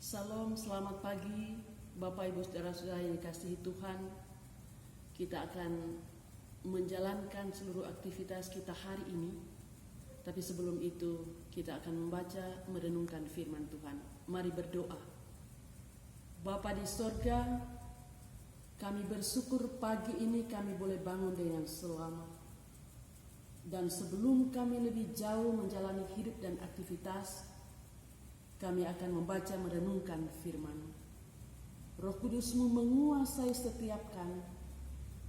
Salam, selamat pagi Bapak Ibu Saudara-saudara yang dikasihi Tuhan. Kita akan menjalankan seluruh aktivitas kita hari ini. Tapi sebelum itu kita akan membaca, merenungkan firman Tuhan. Mari berdoa. Bapa di sorga, kami bersyukur pagi ini kami boleh bangun dengan selamat. Dan sebelum kami lebih jauh menjalani hidup dan aktivitas, kami akan membaca merenungkan firman. Roh Kudus-Mu menguasai setiap kami,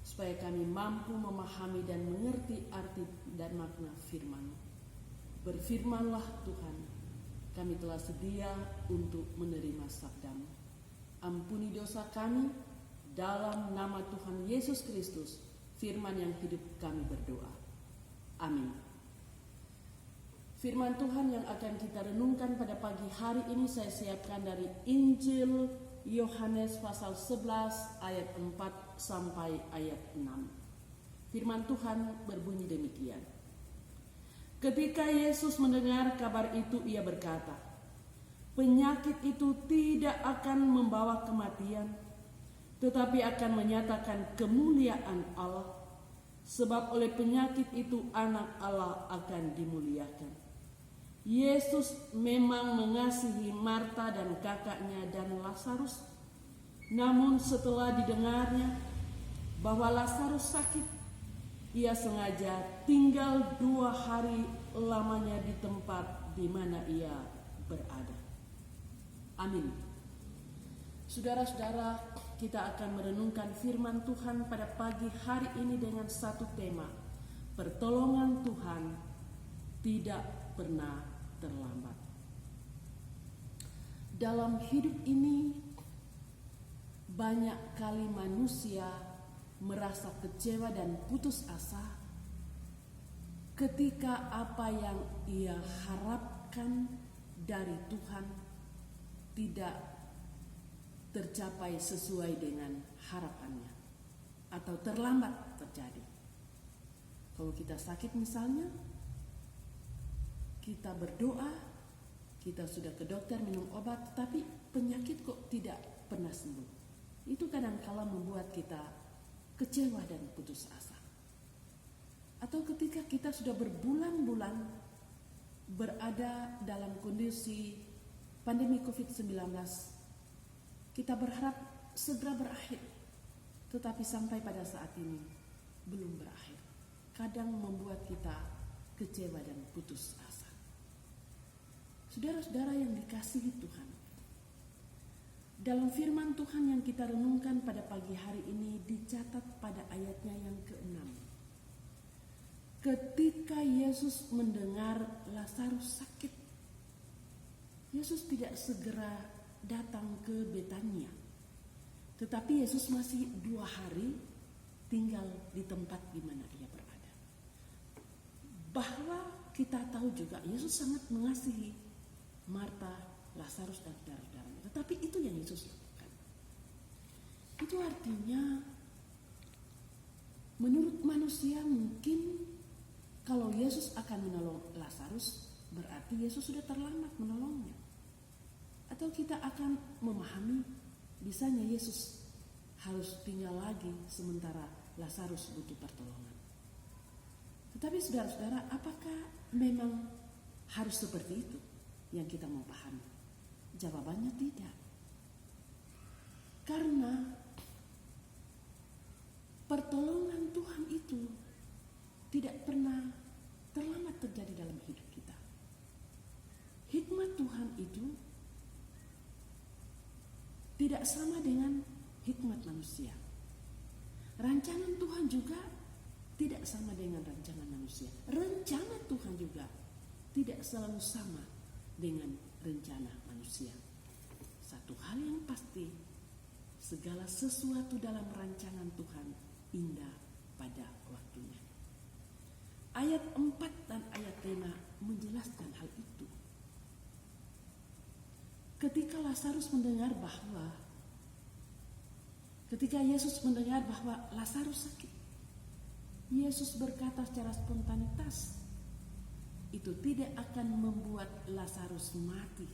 supaya kami mampu memahami dan mengerti arti dan makna firman. Berfirmanlah Tuhan, kami telah sedia untuk menerima sabda-Mu. Ampuni dosa kami, dalam nama Tuhan Yesus Kristus, firman yang hidup kami berdoa. Amin. Firman Tuhan yang akan kita renungkan pada pagi hari ini saya siapkan dari Injil Yohanes pasal 11 ayat 4 sampai ayat 6. Firman Tuhan berbunyi demikian. Ketika Yesus mendengar kabar itu, ia berkata, penyakit itu tidak akan membawa kematian, tetapi akan menyatakan kemuliaan Allah. Sebab oleh penyakit itu anak Allah akan dimuliakan. Yesus memang mengasihi Marta dan kakaknya dan Lazarus. Namun setelah didengarnya bahwa Lazarus sakit, ia sengaja tinggal 2 hari lamanya di tempat di mana ia berada. Amin. Saudara-saudara, kita akan merenungkan firman Tuhan pada pagi hari ini dengan satu tema. Pertolongan Tuhan tidak pernah terlambat. Dalam hidup ini banyak kali manusia merasa kecewa dan putus asa ketika apa yang ia harapkan dari Tuhan tidak tercapai sesuai dengan harapannya atau terlambat terjadi. Kalau kita sakit misalnya, kita berdoa, kita sudah ke dokter minum obat, tapi penyakit kok tidak pernah sembuh. Itu kadang-kala membuat kita kecewa dan putus asa. Atau ketika kita sudah berbulan-bulan berada dalam kondisi pandemi COVID-19, kita berharap segera berakhir, tetapi sampai pada saat ini belum berakhir. Kadang membuat kita kecewa dan putus asa. Saudara-saudara yang dikasihi Tuhan, dalam firman Tuhan yang kita renungkan pada pagi hari ini dicatat pada ayatnya yang ke-6. Ketika Yesus mendengar Lazarus sakit, Yesus tidak segera datang ke Betania. Tetapi Yesus masih 2 hari tinggal di tempat di mana ia berada. Bahwa kita tahu juga Yesus sangat mengasihi Marta, Lazarus dan saudara-saudaranya. Tetapi itu yang Yesus lakukan. Itu artinya menurut manusia mungkin kalau Yesus akan menolong Lazarus, berarti Yesus sudah terlambat menolongnya. Atau kita akan memahami bisanya Yesus harus tinggal lagi sementara Lazarus butuh pertolongan. Tetapi saudara-saudara, apakah memang harus seperti itu yang kita mau pahami? Jawabannya tidak. Karena pertolongan Tuhan itu tidak pernah terlambat terjadi dalam hidup kita. Hikmat Tuhan itu tidak sama dengan hikmat manusia. Rancangan Tuhan juga tidak sama dengan rancangan manusia. Rencana Tuhan juga tidak selalu sama dengan rencana manusia. Satu hal yang pasti, segala sesuatu dalam rancangan Tuhan indah pada waktunya. Ayat 4 dan ayat 5 menjelaskan hal itu. Ketika Yesus mendengar bahwa Lazarus sakit, Yesus berkata secara spontanitas, itu tidak akan membuat Lazarus mati,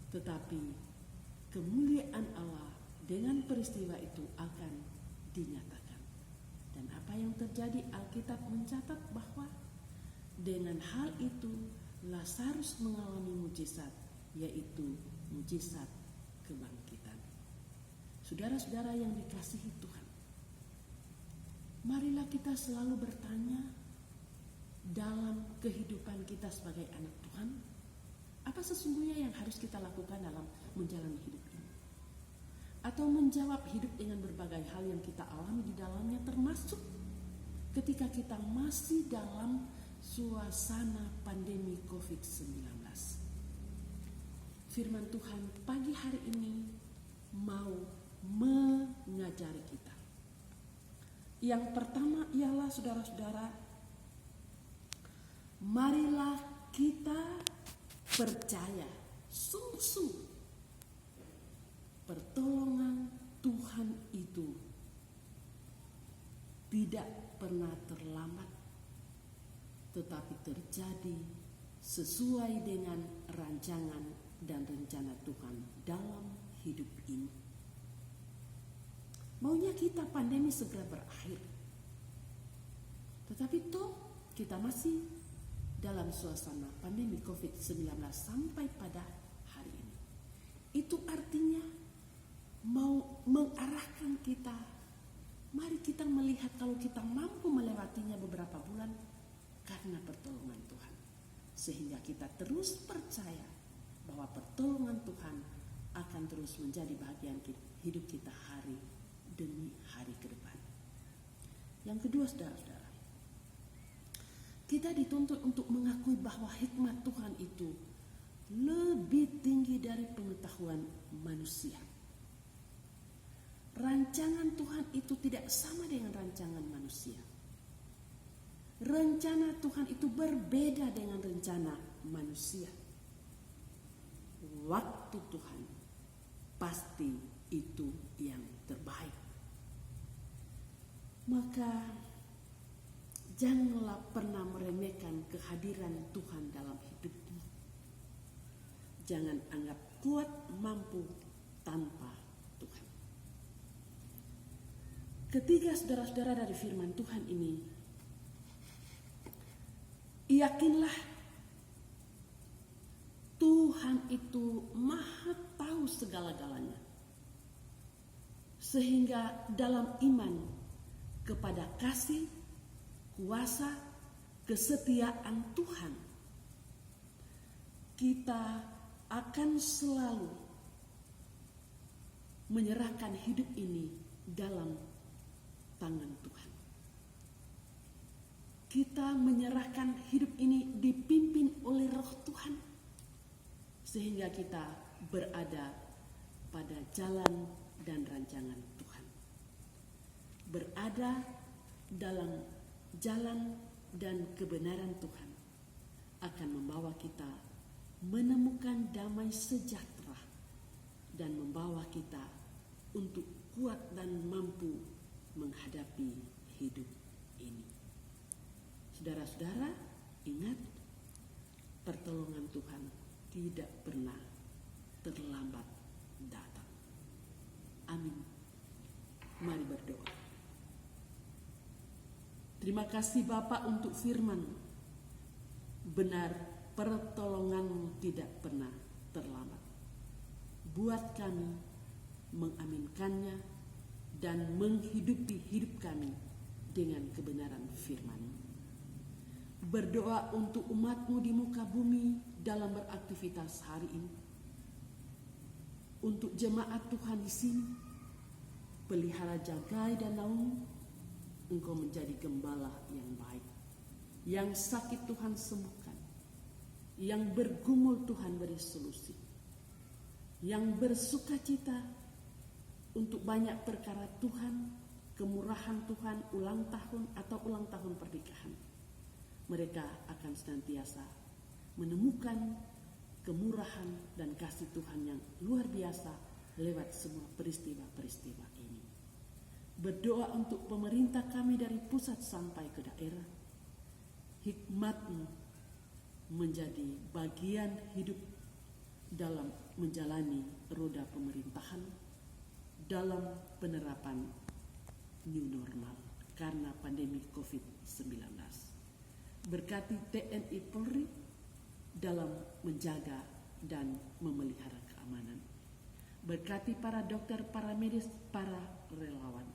Tetapi kemuliaan Allah dengan peristiwa itu akan dinyatakan. Dan apa yang terjadi, Alkitab mencatat bahwa dengan hal itu Lazarus mengalami mujizat, yaitu mujizat kebangkitan. Saudara-saudara yang dikasihi Tuhan, marilah kita selalu bertanya dalam kehidupan kita sebagai anak Tuhan, apa sesungguhnya yang harus kita lakukan dalam menjalani hidup ini? Atau menjawab hidup dengan berbagai hal yang kita alami di dalamnya, termasuk ketika kita masih dalam suasana pandemi COVID-19. Firman Tuhan pagi hari ini mau mengajari kita. Yang pertama ialah, saudara-saudara, marilah kita percaya sungguh-sungguh pertolongan Tuhan itu tidak pernah terlambat, tetapi terjadi sesuai dengan rancangan dan rencana Tuhan dalam hidup ini. Maunya kita pandemi segera berakhir, tetapi toh kita masih dalam suasana pandemi COVID-19 sampai pada hari ini. Itu artinya mau mengarahkan kita, mari kita melihat kalau kita mampu melewatinya beberapa bulan karena pertolongan Tuhan. Sehingga kita terus percaya bahwa pertolongan Tuhan akan terus menjadi bagian hidup kita hari demi hari ke depan. Yang kedua, saudara-saudara, kita dituntut untuk mengakui bahwa hikmat Tuhan itu lebih tinggi dari pengetahuan manusia. Rancangan Tuhan itu tidak sama dengan rancangan manusia. Rencana Tuhan itu berbeda dengan rencana manusia. Waktu Tuhan pasti itu yang terbaik. Maka janganlah pernah meremehkan kehadiran Tuhan dalam hidupmu. Jangan anggap kuat mampu tanpa Tuhan. Ketiga, saudara-saudara, dari firman Tuhan ini, yakinlah Tuhan itu maha tahu segala-galanya. Sehingga dalam iman kepada kasih, kuasa, kesetiaan Tuhan, kita akan selalu menyerahkan hidup ini dalam tangan Tuhan. Kita menyerahkan hidup ini dipimpin oleh Roh Tuhan, sehingga kita berada pada jalan dan rancangan Tuhan. Berada dalam jalan dan kebenaran Tuhan akan membawa kita menemukan damai sejahtera dan membawa kita untuk kuat dan mampu menghadapi hidup ini. Saudara-saudara, ingat, pertolongan Tuhan tidak pernah terlambat datang. Amin. Mari berdoa. Terima kasih Bapa untuk firman. Benar, pertolongan-Mu tidak pernah terlambat. Buat kami mengaminkannya dan menghidupi hidup kami dengan kebenaran firman-Mu. Berdoa untuk umat-Mu di muka bumi dalam beraktivitas hari ini. Untuk jemaat Tuhan di sini, pelihara jagai dan naungi. Engkau menjadi gembala yang baik. Yang sakit Tuhan sembuhkan. Yang bergumul Tuhan beri solusi. Yang bersuka cita untuk banyak perkara Tuhan, kemurahan Tuhan, ulang tahun atau ulang tahun pernikahan. Mereka akan senantiasa menemukan kemurahan dan kasih Tuhan yang luar biasa lewat semua peristiwa-peristiwa ini. Berdoa untuk pemerintah kami dari pusat sampai ke daerah. Hikmat-Mu menjadi bagian hidup dalam menjalani roda pemerintahan dalam penerapan new normal karena pandemi COVID-19. Berkati TNI Polri dalam menjaga dan memelihara keamanan. Berkati para dokter, para medis, para relawan.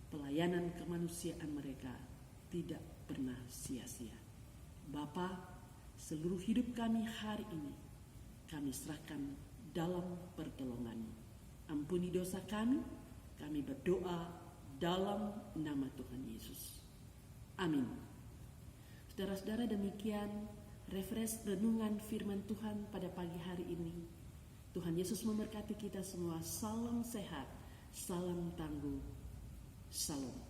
Pelayanan kemanusiaan mereka tidak pernah sia-sia. Bapa, seluruh hidup kami hari ini kami serahkan dalam pertolongan-Mu. Ampuni dosa kami berdoa dalam nama Tuhan Yesus. Amin. Saudara-saudara, demikian refresh renungan firman Tuhan pada pagi hari ini. Tuhan Yesus memberkati kita semua. Salam sehat, salam tangguh, salam.